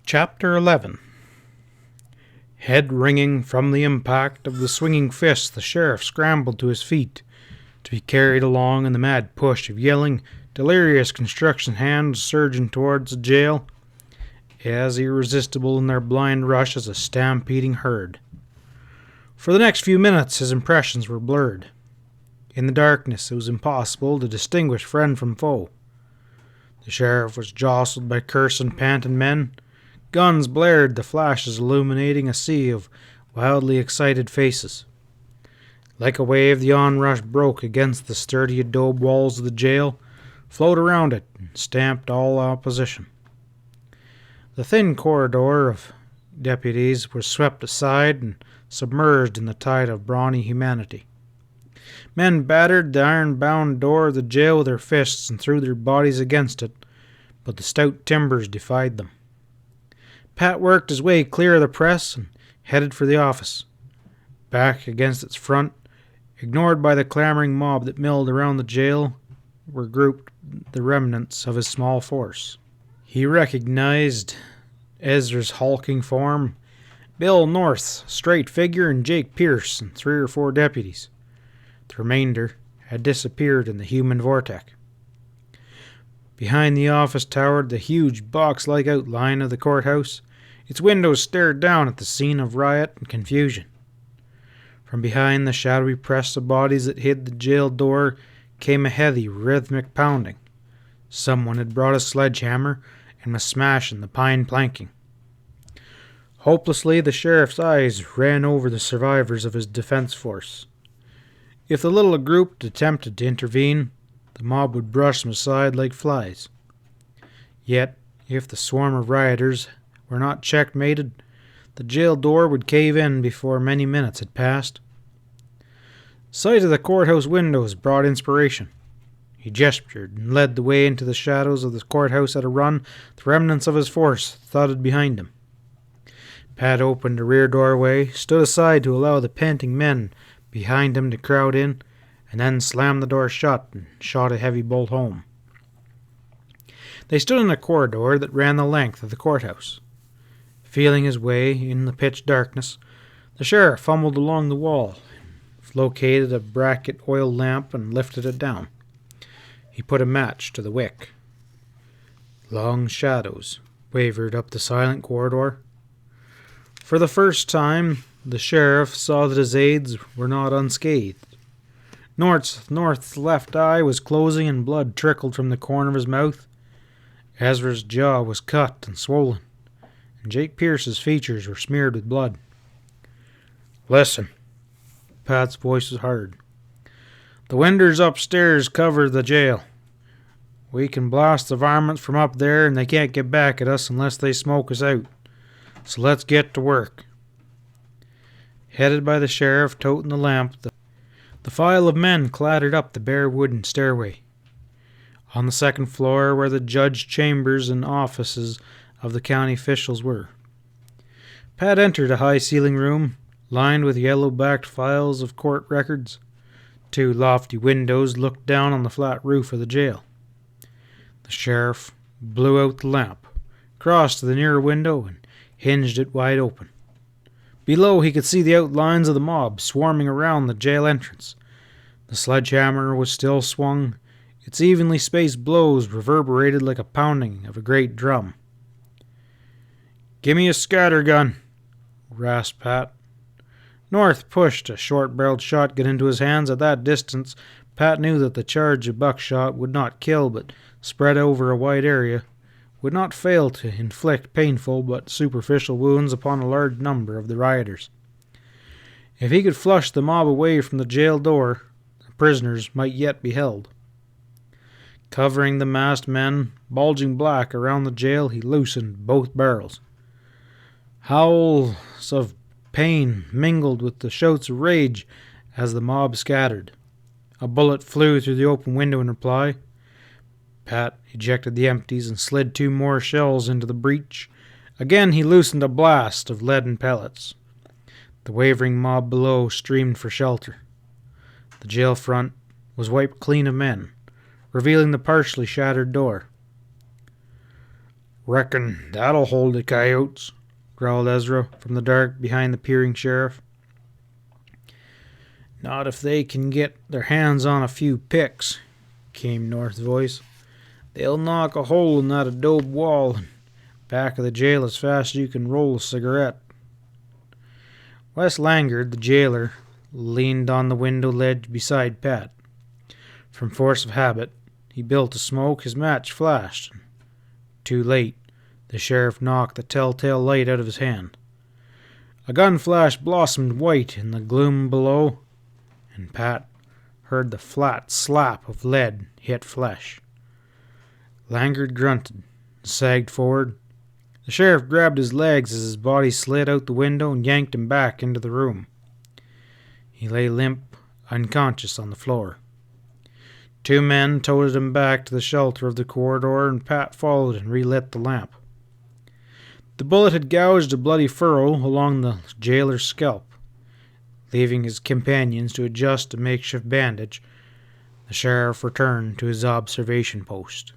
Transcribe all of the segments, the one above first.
Chapter 11. Head ringing from the impact of the swinging fists, the sheriff scrambled to his feet to be carried along in the mad push of yelling, delirious construction hands surging towards the jail, as irresistible in their blind rush as a stampeding herd. For the next few minutes his impressions were blurred. In the darkness it was impossible to distinguish friend from foe. The sheriff was jostled by cursing, panting men. Guns blared, the flashes illuminating a sea of wildly excited faces. Like a wave, the onrush broke against the sturdy adobe walls of the jail, flowed around it, and stamped all opposition. The thin corridor of deputies was swept aside and submerged in the tide of brawny humanity. Men battered the iron-bound door of the jail with their fists and threw their bodies against it, but the stout timbers defied them. Pat worked his way clear of the press and headed for the office. Back against its front, ignored by the clamoring mob that milled around the jail, were grouped the remnants of his small force. He recognized Ezra's hulking form, Bill North's straight figure, and Jake Pierce and 3 or 4 deputies. The remainder had disappeared in the human vortex. Behind the office towered the huge box-like outline of the courthouse. Its windows stared down at the scene of riot and confusion. From behind the shadowy press of bodies that hid the jail door came a heavy, rhythmic pounding. Someone had brought a sledgehammer and was smashing the pine planking. Hopelessly, the sheriff's eyes ran over the survivors of his defense force. If the little group attempted to intervene, the mob would brush them aside like flies. Yet, if the swarm of rioters were not checkmated, the jail door would cave in before many minutes had passed. Sight of the courthouse windows brought inspiration. He gestured and led the way into the shadows of the courthouse at a run. The remnants of his force thudded behind him. Pat opened a rear doorway, stood aside to allow the panting men behind him to crowd in, and then slammed the door shut and shot a heavy bolt home. They stood in a corridor that ran the length of the courthouse. Feeling his way in the pitch darkness, the sheriff fumbled along the wall, located a bracket oil lamp, and lifted it down. He put a match to the wick. Long shadows wavered up the silent corridor. For the first time, the sheriff saw that his aides were not unscathed. North's left eye was closing and blood trickled from the corner of his mouth. Ezra's jaw was cut and swollen, and Jake Pierce's features were smeared with blood. "Listen." Pat's voice was hard. "The windows upstairs cover the jail. We can blast the varmints from up there, and they can't get back at us unless they smoke us out. So let's get to work." Headed by the sheriff toting the lamp, the file of men clattered up the bare wooden stairway. On the second floor were the judge chambers and offices of the county officials were. Pat entered a high ceiling room, lined with yellow-backed files of court records. 2 lofty windows looked down on the flat roof of the jail. The sheriff blew out the lamp, crossed to the nearer window, and hinged it wide open. Below he could see the outlines of the mob swarming around the jail entrance. The sledgehammer was still swung. Its evenly spaced blows reverberated like a pounding of a great drum. "Give me a scattergun," rasped Pat. North pushed a short-barreled shotgun into his hands. At that distance, Pat knew that the charge of buckshot would not kill, but spread over a wide area, would not fail to inflict painful but superficial wounds upon a large number of the rioters. If he could flush the mob away from the jail door, the prisoners might yet be held. Covering the masked men, bulging black around the jail, he loosened both barrels. Howls of pain mingled with the shouts of rage as the mob scattered. A bullet flew through the open window in reply. Pat ejected the empties and slid 2 more shells into the breach. Again he loosened a blast of leaden pellets. The wavering mob below streamed for shelter. The jail front was wiped clean of men, revealing the partially shattered door. "Reckon that'll hold the coyotes," growled Ezra from the dark behind the peering sheriff. "Not if they can get their hands on a few picks," came North's voice. "They'll knock a hole in that adobe wall and back of the jail as fast as you can roll a cigarette." Wes Langard, the jailer, leaned on the window ledge beside Pat. From force of habit, he built to smoke. His match flashed. Too late, the sheriff knocked the telltale light out of his hand. A gun flash blossomed white in the gloom below, and Pat heard the flat slap of lead hit flesh. Langard grunted and sagged forward. The sheriff grabbed his legs as his body slid out the window and yanked him back into the room. He lay limp, unconscious on the floor. Two men toted him back to the shelter of the corridor, and Pat followed and relit the lamp. The bullet had gouged a bloody furrow along the jailer's scalp. Leaving his companions to adjust a makeshift bandage, the sheriff returned to his observation post.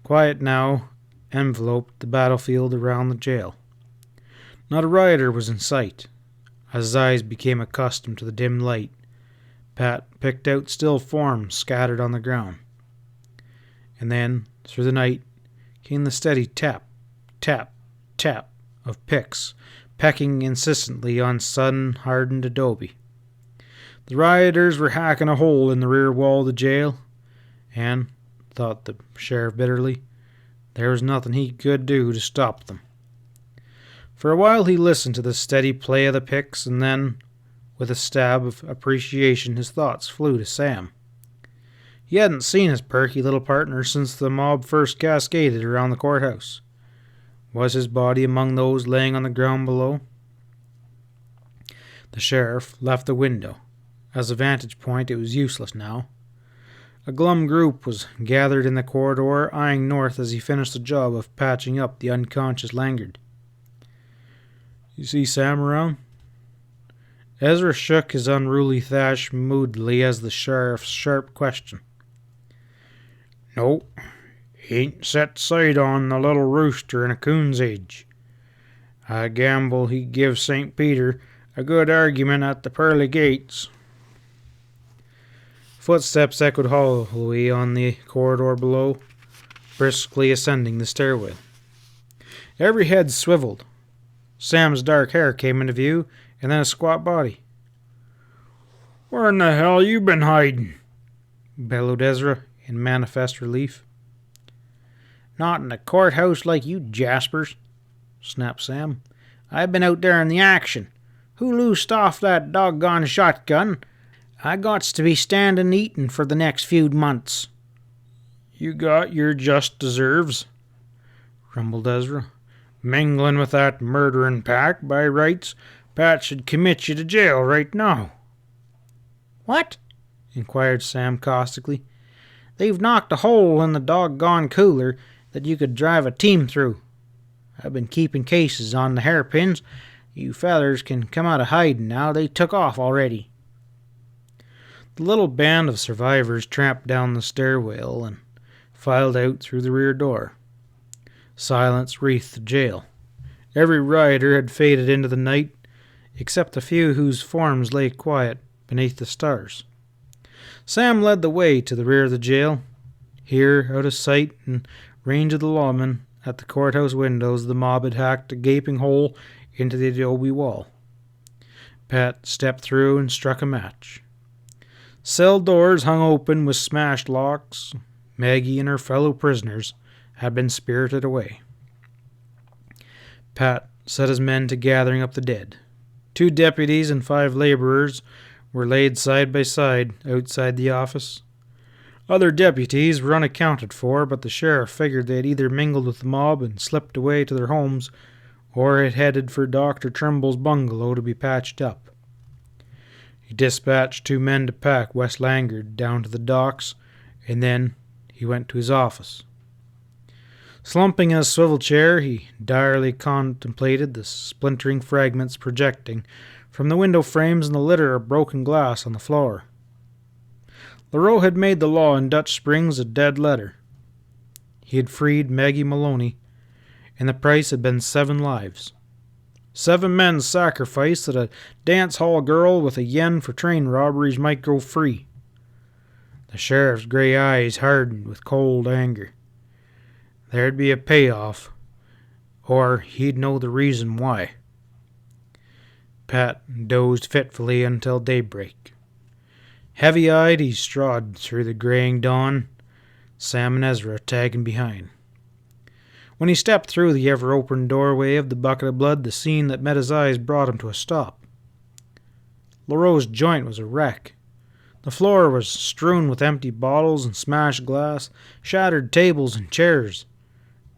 Quiet now enveloped the battlefield around the jail. Not a rioter was in sight. As his eyes became accustomed to the dim light, Pat picked out still forms scattered on the ground. And then, through the night, came the steady tap, tap, tap of picks, pecking insistently on sun-hardened adobe. The rioters were hacking a hole in the rear wall of the jail, and, thought the sheriff bitterly, there was nothing he could do to stop them. For a while he listened to the steady play of the picks, and then, with a stab of appreciation, his thoughts flew to Sam. He hadn't seen his perky little partner since the mob first cascaded around the courthouse. Was his body among those laying on the ground below? The sheriff left the window. As a vantage point, it was useless now. A glum group was gathered in the corridor, eyeing north as he finished the job of patching up the unconscious Langard. "You see Sam around?" Ezra shook his unruly thatch moodily as the sheriff's sharp question. "No, he ain't set sight on the little rooster in a coon's age. I gamble he give St. Peter a good argument at the pearly gates." Footsteps echoed hollowly on the corridor below, briskly ascending the stairway. Every head swiveled. Sam's dark hair came into view, and then a squat body. "Where in the hell you been hiding?" bellowed Ezra in manifest relief. "Not in the courthouse like you jaspers," snapped Sam. "I've been out there in the action. Who loosed off that doggone shotgun? I gots to be standing eating for the next few months." "You got your just deserves," rumbled Ezra. "Mingling with that murdering pack, by rights, Pat should commit you to jail right now." "What?" inquired Sam caustically. "They've knocked a hole in the doggone cooler that you could drive a team through. I've been keeping cases on the hairpins. You fellers can come out of hiding now. They took off already." The little band of survivors tramped down the stairwell and filed out through the rear door. Silence wreathed the jail. Every rioter had faded into the night, except a few whose forms lay quiet beneath the stars. Sam led the way to the rear of the jail. Here, out of sight and range of the lawmen, at the courthouse windows, the mob had hacked a gaping hole into the adobe wall. Pat stepped through and struck a match. Cell doors hung open with smashed locks. Maggie and her fellow prisoners had been spirited away. Pat set his men to gathering up the dead. 2 deputies and 5 laborers were laid side by side outside the office. Other deputies were unaccounted for, but the sheriff figured they had either mingled with the mob and slipped away to their homes, or had headed for Dr. Trimble's bungalow to be patched up. He dispatched 2 men to pack Wes Langard down to the docks, and then he went to his office. Slumping in a swivel chair, he direly contemplated the splintering fragments projecting from the window frames and the litter of broken glass on the floor. Leroux had made the law in Dutch Springs a dead letter. he had freed Maggie Maloney, and the price had been 7 lives. 7 men's sacrifice that a dance hall girl with $1 for train robberies might go free. The sheriff's gray eyes hardened with cold anger. There'd be a payoff, or he'd know the reason why. Pat dozed fitfully until daybreak. Heavy-eyed, he strode through the graying dawn, Sam and Ezra tagging behind. When he stepped through the ever-open doorway of the bucket of blood, the scene that met his eyes brought him to a stop. LaRoe's joint was a wreck. The floor was strewn with empty bottles and smashed glass, shattered tables and chairs.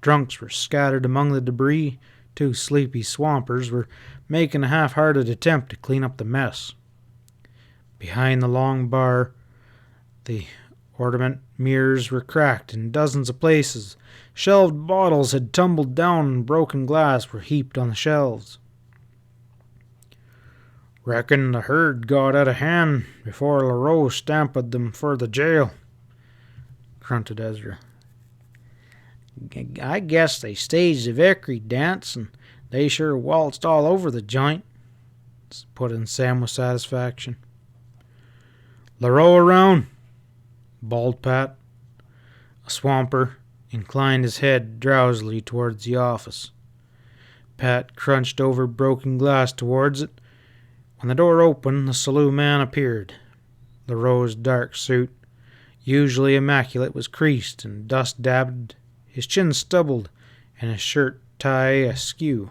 Drunks were scattered among the debris. 2 sleepy swampers were making a half-hearted attempt to clean up the mess. Behind the long bar, the ornament mirrors were cracked in dozens of places. Shelved bottles had tumbled down and broken glass were heaped on the shelves. "Reckon the herd got out of hand before LaRoe stamped them for the jail," grunted Ezra. "I guess they staged the victory dance, and they sure waltzed all over the joint," put in Sam with satisfaction. "LaRoe around?" bawled Pat. A swamper inclined his head drowsily towards the office. Pat crunched over broken glass towards it. When the door opened, the saloon man appeared. LaRoe's dark suit, usually immaculate, was creased and dust-dabbed, his chin stubbled, and his shirt tie askew.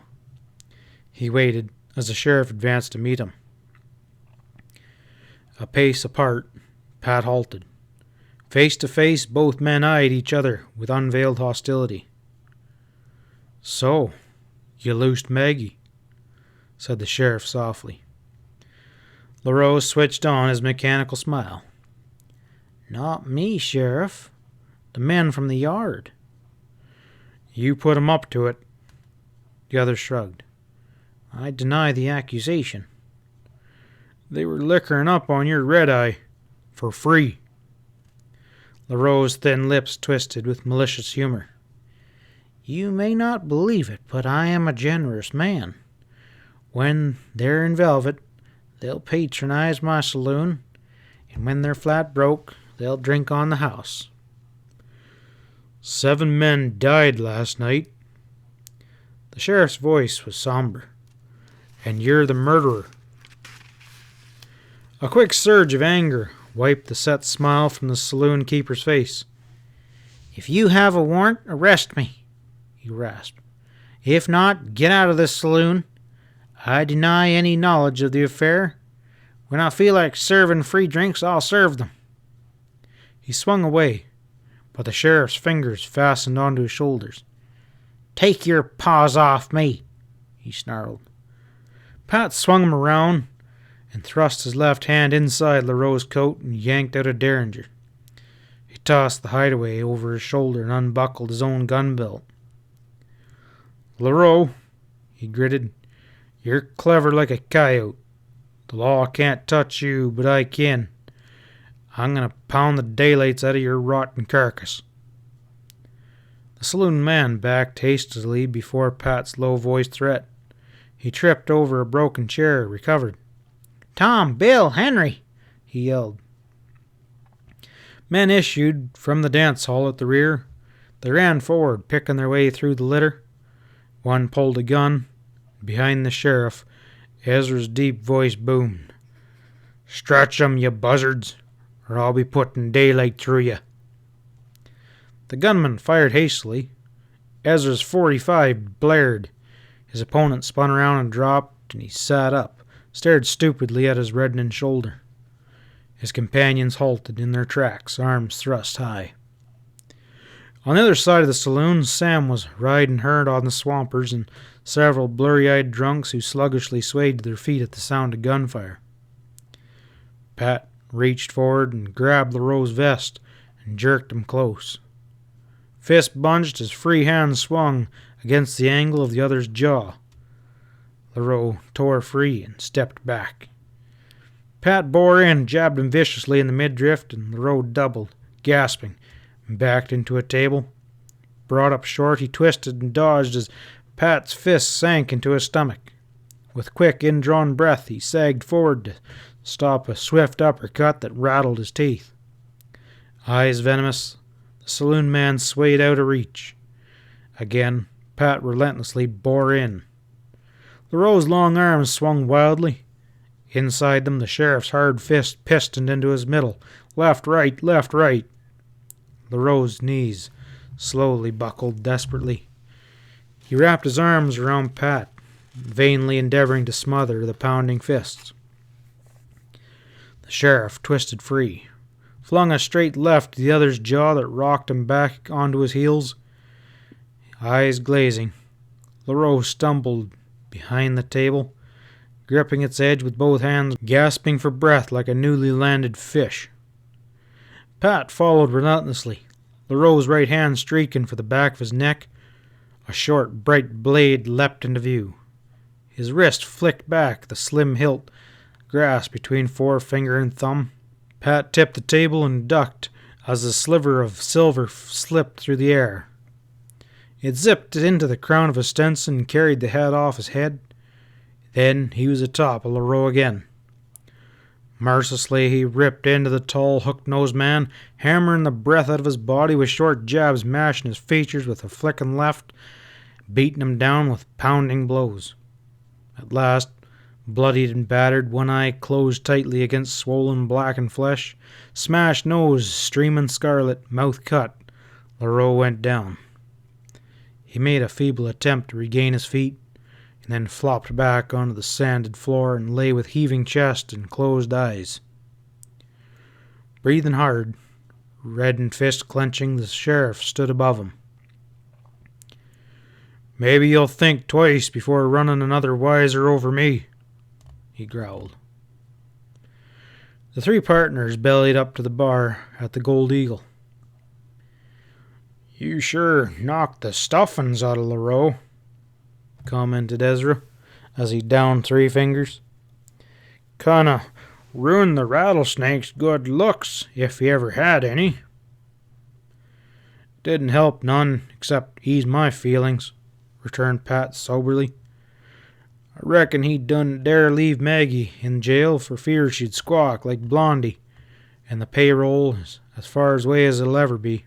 He waited as the sheriff advanced to meet him. A pace apart, Pat halted. Face to face, both men eyed each other with unveiled hostility. "So, you loosed Maggie," said the sheriff softly. LaRoe switched on his mechanical smile. "Not me, Sheriff. The men from the yard." "You put 'em up to it." The other shrugged. "I deny the accusation." "They were liquoring up on your red-eye. For free." LaRoe's thin lips twisted with malicious humor. "You may not believe it, but I am a generous man. When they're in velvet, they'll patronize my saloon, and when they're flat broke, they'll drink on the house." 7 men died last night. The sheriff's voice was somber. "And you're the murderer." A quick surge of anger wiped the set smile from the saloon keeper's face. "If you have a warrant, arrest me," he rasped. "If not, get out of this saloon. I deny any knowledge of the affair. When I feel like serving free drinks, I'll serve them." He swung away, but the sheriff's fingers fastened onto his shoulders. "Take your paws off me," he snarled. Pat swung him around and thrust his left hand inside LaRoe's coat and yanked out a derringer. He tossed the hideaway over his shoulder and unbuckled his own gun belt. "LaRoe," he gritted, "you're clever like a coyote. The law can't touch you, but I can. I'm going to pound the daylights out of your rotten carcass." The saloon man backed hastily before Pat's low-voiced threat. He tripped over a broken chair, recovered. "Tom, Bill, Henry!" he yelled. Men issued from the dance hall at the rear. They ran forward, picking their way through the litter. One pulled a gun. Behind the sheriff, Ezra's deep voice boomed. "Stretch 'em, you buzzards, or I'll be putting daylight through you." The gunman fired hastily. Ezra's .45 blared. His opponent spun around and dropped, and he sat up, stared stupidly at his reddening shoulder. His companions halted in their tracks, arms thrust high. On the other side of the saloon, Sam was riding herd on the swampers and several blurry-eyed drunks who sluggishly swayed to their feet at the sound of gunfire. Pat reached forward and grabbed LaRoe's vest and jerked him close. Fist bunched, his free hand swung against the angle of the other's jaw. LaRoe tore free and stepped back. Pat bore in, jabbed him viciously in the midriff, and LaRoe doubled, gasping, and backed into a table. brought up short, he twisted and dodged as Pat's fist sank into his stomach. With quick, indrawn breath, he sagged forward to stop a swift uppercut that rattled his teeth. Eyes venomous, the saloon man swayed out of reach. Again, Pat relentlessly bore in. LaRoe's long arms swung wildly. Inside them, the sheriff's hard fist pistoned into his middle. Left, right, left, right. LaRoe's knees slowly buckled desperately. He wrapped his arms around Pat, vainly endeavoring to smother the pounding fists. The sheriff twisted free, flung a straight left to the other's jaw that rocked him back onto his heels. Eyes glazing, LaRoe stumbled behind the table, gripping its edge with both hands, gasping for breath like a newly landed fish. Pat followed relentlessly, LaRoe's right hand streaking for the back of his neck. A short, bright blade leapt into view. His wrist flicked back, the slim hilt grasped between forefinger and thumb. Pat tipped the table and ducked as a sliver of silver slipped through the air. It zipped into the crown of his Stinson and carried the hat off his head. Then he was atop of LaRoe again. Mercilessly he ripped into the tall, hook-nosed man, hammering the breath out of his body with short jabs, mashing his features with a flicking left, beating him down with pounding blows. At last, bloodied and battered, one eye closed tightly against swollen blackened flesh, smashed nose streaming scarlet, mouth cut, LaRoe went down. He made a feeble attempt to regain his feet, and then flopped back onto the sanded floor and lay with heaving chest and closed eyes. Breathing hard, red and fist clenching, the sheriff stood above him. "Maybe you'll think twice before running another wiser over me," he growled. The three partners bellied up to the bar at the Gold Eagle. "You sure knocked the stuffings out of LaRoe," commented Ezra as he downed 3 fingers. "Kinda ruined the rattlesnake's good looks, if he ever had any." "Didn't help none, except ease my feelings," returned Pat soberly. "I reckon he done dare leave Maggie in jail for fear she'd squawk like Blondie, and the payroll is as far away as it'll ever be."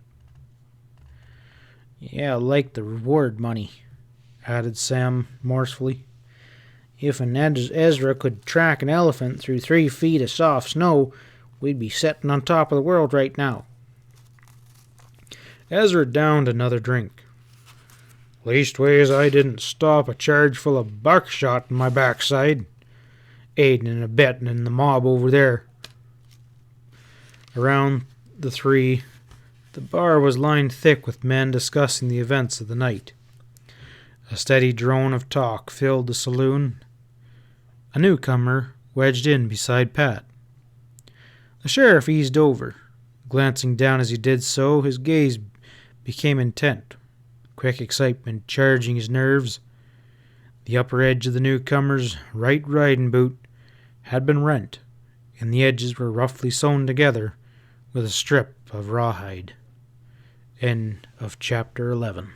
"Yeah, like the reward money," added Sam morsefully. "If an Ezra could track an elephant through 3 feet of soft snow, we'd be sitting on top of the world right now." Ezra downed another drink. "Leastways, I didn't stop a charge full of buckshot in my backside, aiding and abetting in the mob over there." Around the 3, the bar was lined thick with men discussing the events of the night. A steady drone of talk filled the saloon. A newcomer wedged in beside Pat. The sheriff eased over. Glancing down as he did so, his gaze became intent, quick excitement charging his nerves. The upper edge of the newcomer's right riding boot had been rent, and the edges were roughly sewn together with a strip of rawhide. End of chapter 11.